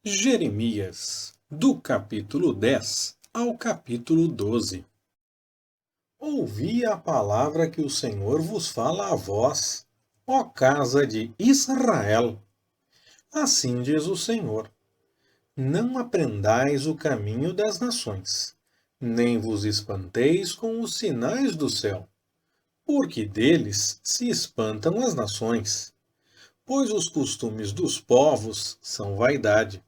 Jeremias, do capítulo 10 ao capítulo 12. Ouvi a palavra que o Senhor vos fala a vós, ó casa de Israel. Assim diz o Senhor: não aprendais o caminho das nações, nem vos espanteis com os sinais do céu, porque deles se espantam as nações, pois os costumes dos povos são vaidade.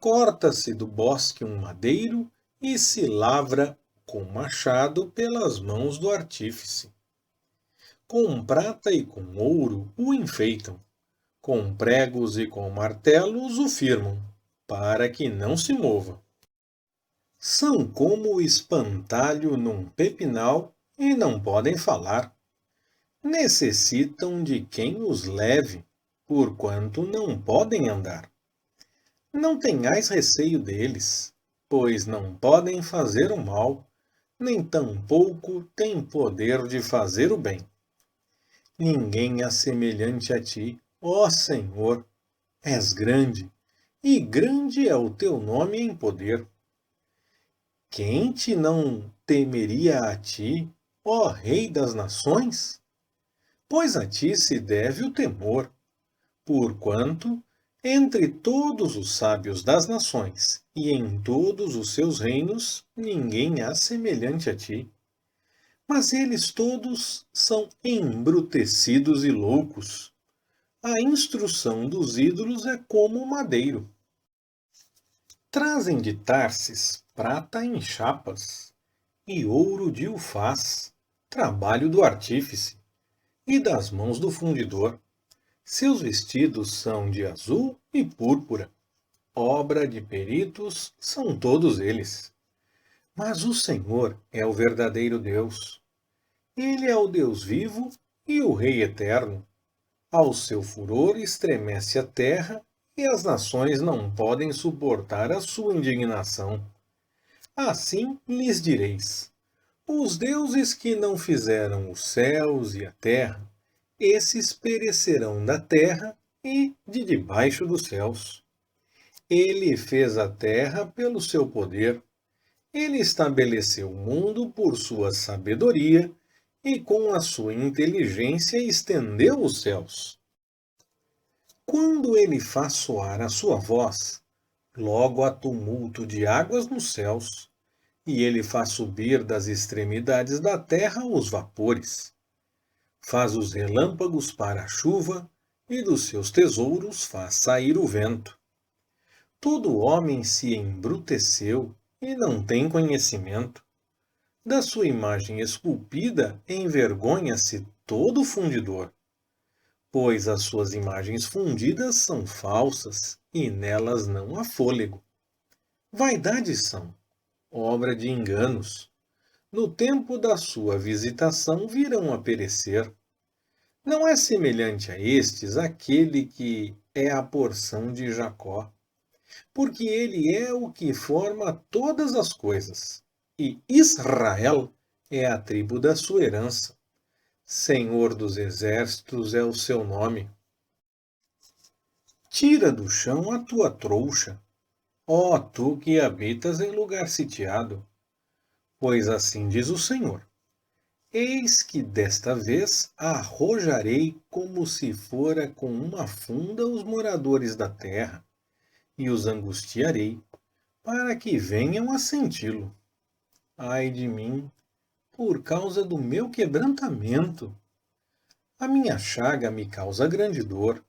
Corta-se do bosque um madeiro e se lavra com machado pelas mãos do artífice. Com prata e com ouro o enfeitam, com pregos e com martelos o firmam, para que não se mova. São como o espantalho num pepinal e não podem falar. Necessitam de quem os leve, porquanto não podem andar. Não tenhais receio deles, pois não podem fazer o mal, nem tampouco têm poder de fazer o bem. Ninguém é semelhante a ti, ó Senhor. És grande, e grande é o teu nome em poder. Quem te não temeria a ti, ó Rei das nações? Pois a ti se deve o temor, porquanto entre todos os sábios das nações e em todos os seus reinos, ninguém há semelhante a ti. Mas eles todos são embrutecidos e loucos. A instrução dos ídolos é como o madeiro. Trazem de Tarsis prata em chapas e ouro de Ufaz, trabalho do artífice e das mãos do fundidor. Seus vestidos são de azul e púrpura. Obra de peritos são todos eles. Mas o Senhor é o verdadeiro Deus. Ele é o Deus vivo e o Rei eterno. Ao seu furor estremece a terra e as nações não podem suportar a sua indignação. Assim lhes direis: os deuses que não fizeram os céus e a terra, esses perecerão da terra e de debaixo dos céus. Ele fez a terra pelo seu poder. Ele estabeleceu o mundo por sua sabedoria e com a sua inteligência estendeu os céus. Quando ele faz soar a sua voz, logo há tumulto de águas nos céus, e ele faz subir das extremidades da terra os vapores. Faz os relâmpagos para a chuva, e dos seus tesouros faz sair o vento. Todo homem se embruteceu e não tem conhecimento. Da sua imagem esculpida envergonha-se todo fundidor, pois as suas imagens fundidas são falsas e nelas não há fôlego. Vaidades são, obra de enganos. No tempo da sua visitação virão a perecer. Não é semelhante a estes aquele que é a porção de Jacó, porque ele é o que forma todas as coisas, e Israel é a tribo da sua herança. Senhor dos exércitos é o seu nome. Tira do chão a tua trouxa, ó tu que habitas em lugar sitiado, pois assim diz o Senhor: eis que desta vez arrojarei como se fora com uma funda os moradores da terra, e os angustiarei, para que venham a senti-lo. Ai de mim, por causa do meu quebrantamento! A minha chaga me causa grande dor.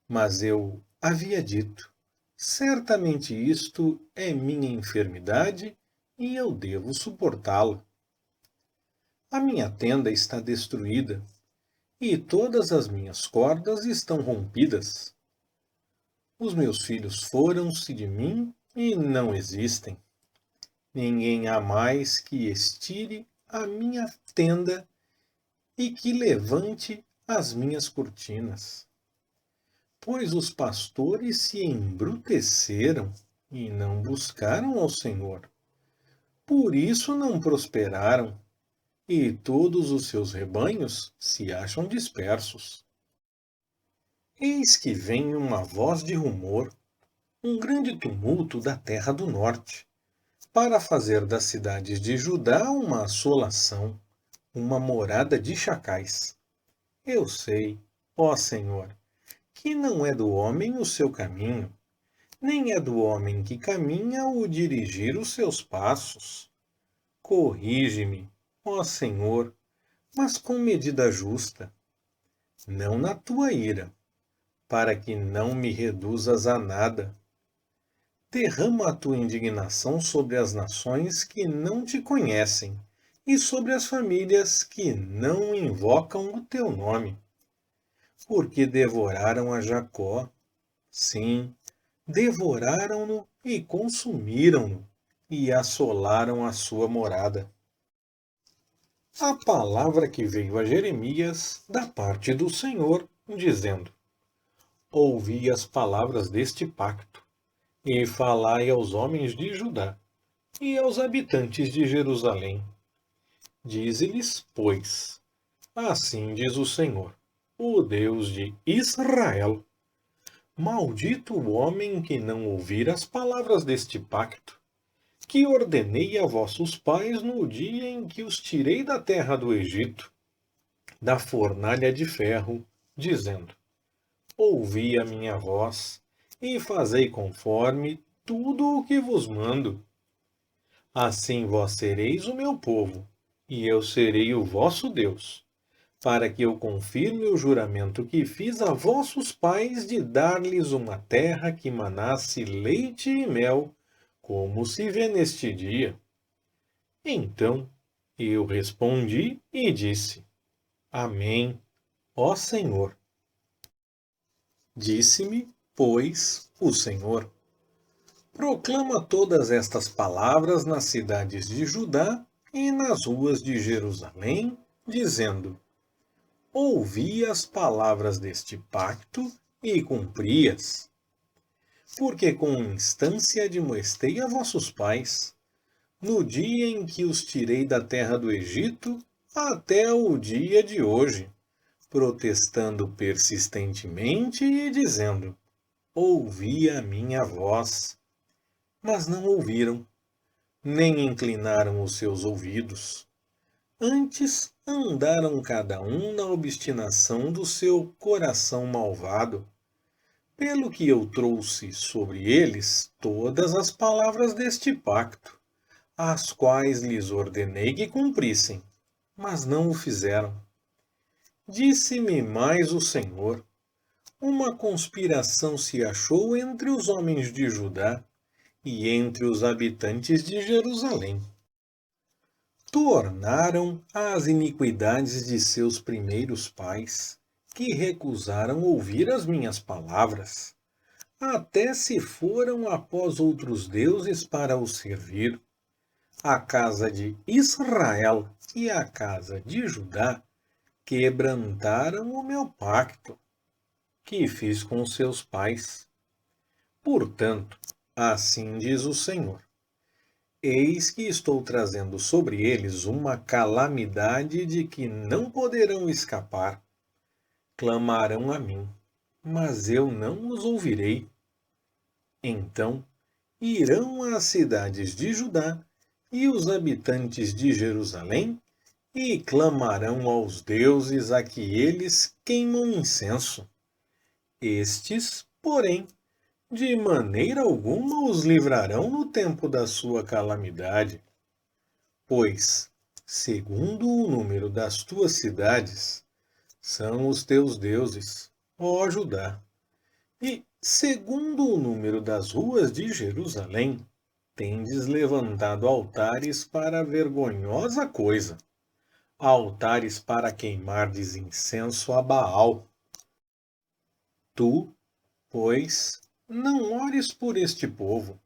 Mas eu havia dito: certamente isto é minha enfermidade e eu devo suportá-la. A minha tenda está destruída e todas as minhas cordas estão rompidas. Os meus filhos foram-se de mim e não existem. Ninguém há mais que estire a minha tenda e que levante as minhas cortinas. Pois os pastores se embruteceram e não buscaram ao Senhor. Por isso não prosperaram, e todos os seus rebanhos se acham dispersos. Eis que vem uma voz de rumor, um grande tumulto da terra do norte, para fazer das cidades de Judá uma assolação, uma morada de chacais. Eu sei, ó Senhor, que não é do homem o seu caminho, nem é do homem que caminha o dirigir os seus passos. Corrige-me, ó Senhor, mas com medida justa, não na tua ira, para que não me reduzas a nada. Derrama a tua indignação sobre as nações que não te conhecem e sobre as famílias que não invocam o teu nome. Porque devoraram a Jacó, sim, devoraram-no e consumiram-no, e assolaram a sua morada. A palavra que veio a Jeremias da parte do Senhor, dizendo: Ouvi as palavras deste pacto, e falai aos homens de Judá, e aos habitantes de Jerusalém. Dize-lhes, pois, assim diz o Senhor, o Deus de Israel: Maldito o homem que não ouvir as palavras deste pacto, que ordenei a vossos pais no dia em que os tirei da terra do Egito, da fornalha de ferro, dizendo: Ouvi a minha voz, e fazei conforme tudo o que vos mando. Assim vós sereis o meu povo, e eu serei o vosso Deus, para que eu confirme o juramento que fiz a vossos pais de dar-lhes uma terra que manasse leite e mel, como se vê neste dia. Então eu respondi e disse: Amém, ó Senhor. Disse-me, pois, o Senhor: Proclama todas estas palavras nas cidades de Judá e nas ruas de Jerusalém, dizendo: Ouvi as palavras deste pacto e cumpri-as. Porque com instância admoestei a vossos pais, no dia em que os tirei da terra do Egito, até o dia de hoje, protestando persistentemente e dizendo: Ouvi a minha voz. Mas não ouviram, nem inclinaram os seus ouvidos. Antes andaram cada um na obstinação do seu coração malvado, pelo que eu trouxe sobre eles todas as palavras deste pacto, as quais lhes ordenei que cumprissem, mas não o fizeram. Disse-me mais o Senhor: Uma conspiração se achou entre os homens de Judá e entre os habitantes de Jerusalém. Tornaram as iniquidades de seus primeiros pais, que recusaram ouvir as minhas palavras. Até se foram após outros deuses para os servir. A casa de Israel e a casa de Judá quebrantaram o meu pacto, que fiz com seus pais. Portanto, assim diz o Senhor: Eis que estou trazendo sobre eles uma calamidade de que não poderão escapar. Clamarão a mim, mas eu não os ouvirei. Então irão às cidades de Judá e os habitantes de Jerusalém e clamarão aos deuses a que eles queimam incenso. Estes, porém, de maneira alguma os livrarão no tempo da sua calamidade. Pois, segundo o número das tuas cidades, são os teus deuses, ó Judá. E, segundo o número das ruas de Jerusalém, tendes levantado altares para vergonhosa coisa, altares para queimardes incenso a Baal. Tu, pois, não ores por este povo,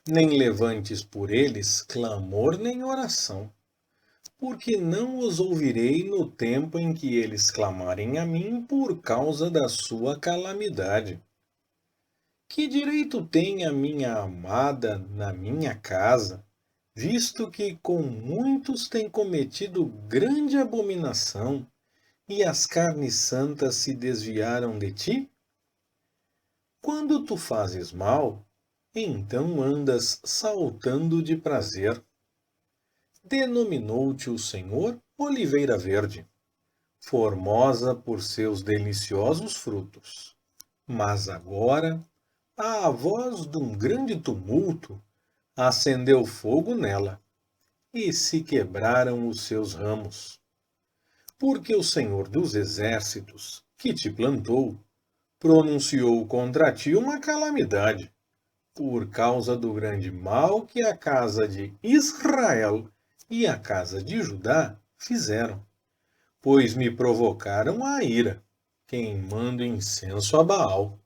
nem levantes por eles clamor nem oração, porque não os ouvirei no tempo em que eles clamarem a mim por causa da sua calamidade. Que direito tem a minha amada na minha casa, visto que com muitos tem cometido grande abominação, e as carnes santas se desviaram de ti? Quando tu fazes mal, então andas saltando de prazer. Denominou-te o Senhor Oliveira Verde, formosa por seus deliciosos frutos. Mas agora, a voz de um grande tumulto acendeu fogo nela, e se quebraram os seus ramos. Porque o Senhor dos Exércitos, que te plantou, pronunciou contra ti uma calamidade, por causa do grande mal que a casa de Israel e a casa de Judá fizeram, pois me provocaram a ira, queimando incenso a Baal.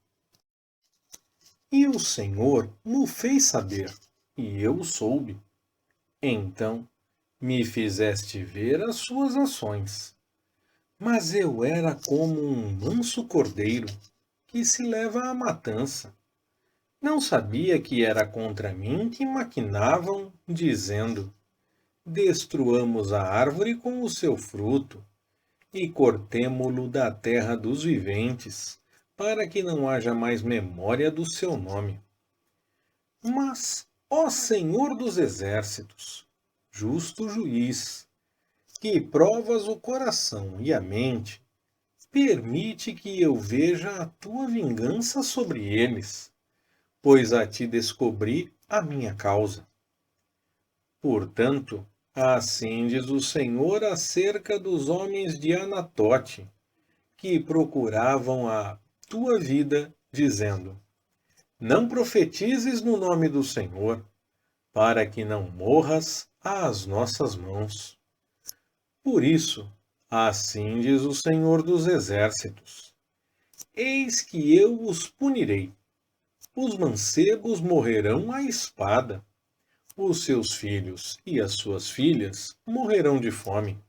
E o Senhor mo fez saber, e eu soube. Então me fizeste ver as suas ações. Mas eu era como um manso cordeiro que se leva à matança. Não sabia que era contra mim que maquinavam, dizendo: destruamos a árvore com o seu fruto e cortemo-lo da terra dos viventes, para que não haja mais memória do seu nome. Mas, ó Senhor dos Exércitos, justo juiz, que provas o coração e a mente, permite que eu veja a tua vingança sobre eles, pois a ti descobri a minha causa. Portanto, assim diz o Senhor acerca dos homens de Anatote, que procuravam a tua vida, dizendo: não profetizes no nome do Senhor, para que não morras às nossas mãos. Por isso, assim diz o Senhor dos Exércitos: eis que eu os punirei. Os mancebos morrerão à espada, os seus filhos e as suas filhas morrerão de fome,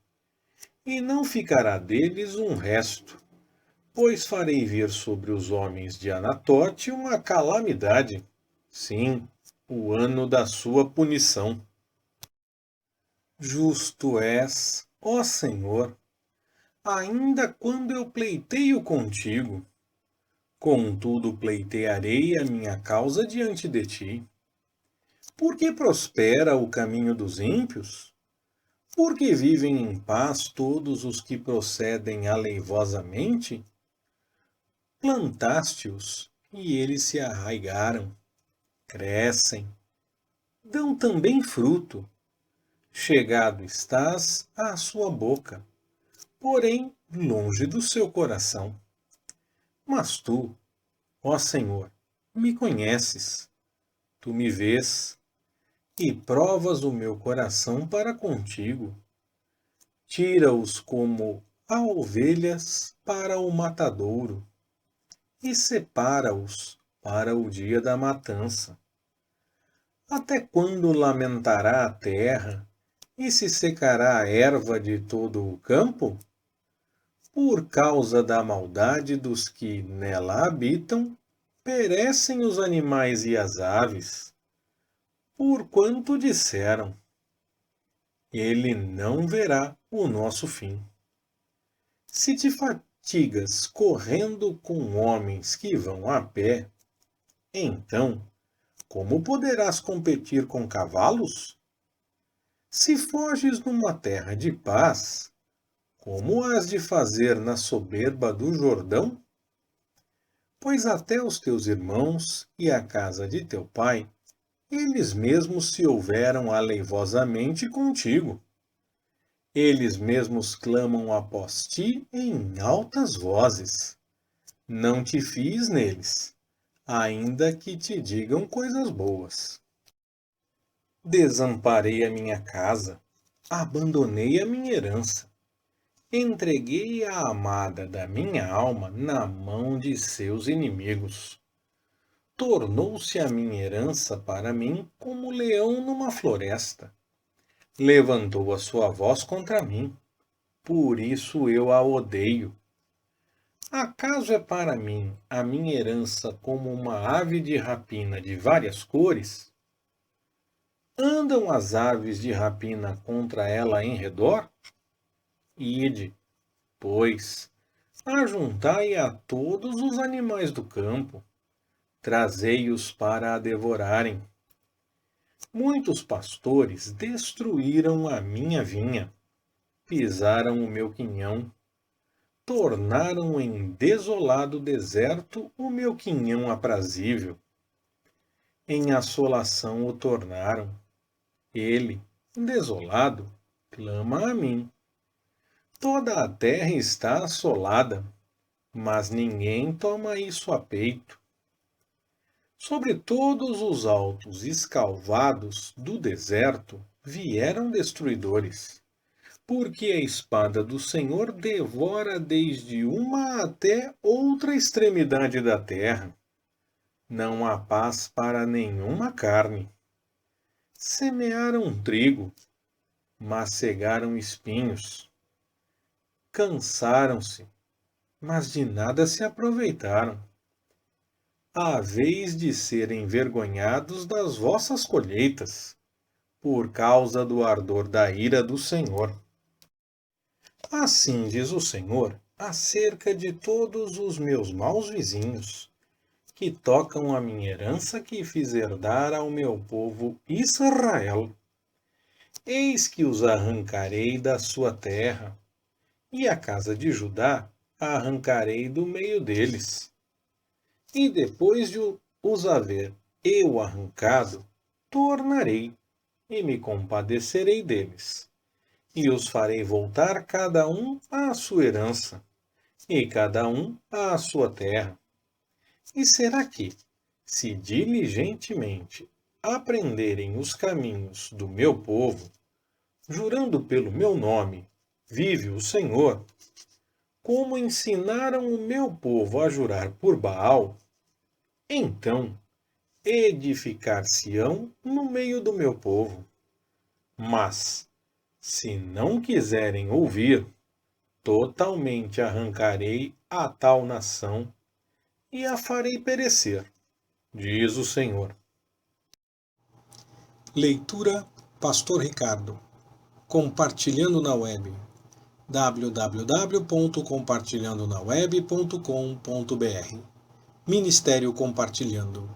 e não ficará deles um resto, pois farei vir sobre os homens de Anatote uma calamidade, sim, o ano da sua punição. Justo és, ó Senhor, ainda quando eu pleiteio contigo. Contudo, pleitearei a minha causa diante de ti. Por que prospera o caminho dos ímpios? Porque vivem em paz todos os que procedem aleivosamente? Plantaste-os, e eles se arraigaram, crescem, dão também fruto. Chegado estás à sua boca, porém longe do seu coração. Mas tu, ó Senhor, me conheces, tu me vês, e provas o meu coração para contigo. Tira-os como a ovelhas para o matadouro, e separa-os para o dia da matança. Até quando lamentará a terra, e se secará a erva de todo o campo? Por causa da maldade dos que nela habitam, perecem os animais e as aves. Porquanto disseram: ele não verá o nosso fim. Se te fatigas correndo com homens que vão a pé, então, como poderás competir com cavalos? Se foges numa terra de paz, como has de fazer na soberba do Jordão? Pois até os teus irmãos e a casa de teu pai, eles mesmos se houveram aleivosamente contigo. Eles mesmos clamam após ti em altas vozes. Não te fies neles, ainda que te digam coisas boas. Desamparei a minha casa, abandonei a minha herança, entreguei a amada da minha alma na mão de seus inimigos. Tornou-se a minha herança para mim como leão numa floresta. Levantou a sua voz contra mim, por isso eu a odeio. Acaso é para mim a minha herança como uma ave de rapina de várias cores? Andam as aves de rapina contra ela em redor? Ide, pois, ajuntai a todos os animais do campo, trazei-os para a devorarem. Muitos pastores destruíram a minha vinha, pisaram o meu quinhão, tornaram em desolado deserto o meu quinhão aprazível. Em assolação o tornaram. Ele, desolado, clama a mim. Toda a terra está assolada, mas ninguém toma isso a peito. Sobre todos os altos escalvados do deserto vieram destruidores, porque a espada do Senhor devora desde uma até outra extremidade da terra. Não há paz para nenhuma carne. Semearam trigo, mas cegaram espinhos. Cansaram-se, mas de nada se aproveitaram. À vez de serem envergonhados das vossas colheitas, por causa do ardor da ira do Senhor. Assim diz o Senhor acerca de todos os meus maus vizinhos, que tocam a minha herança que fiz herdar ao meu povo Israel. Eis que os arrancarei da sua terra, e a casa de Judá a arrancarei do meio deles. E depois de os haver eu arrancado, tornarei, e me compadecerei deles, e os farei voltar cada um à sua herança, e cada um à sua terra. E será que, se diligentemente aprenderem os caminhos do meu povo, jurando pelo meu nome, vive o Senhor, como ensinaram o meu povo a jurar por Baal, então edificar-se-ão no meio do meu povo. Mas, se não quiserem ouvir, totalmente arrancarei a tal nação e a farei perecer, diz o Senhor. Leitura Pastor Ricardo. Compartilhando na web. www.compartilhandonaweb.com.br Ministério Compartilhando.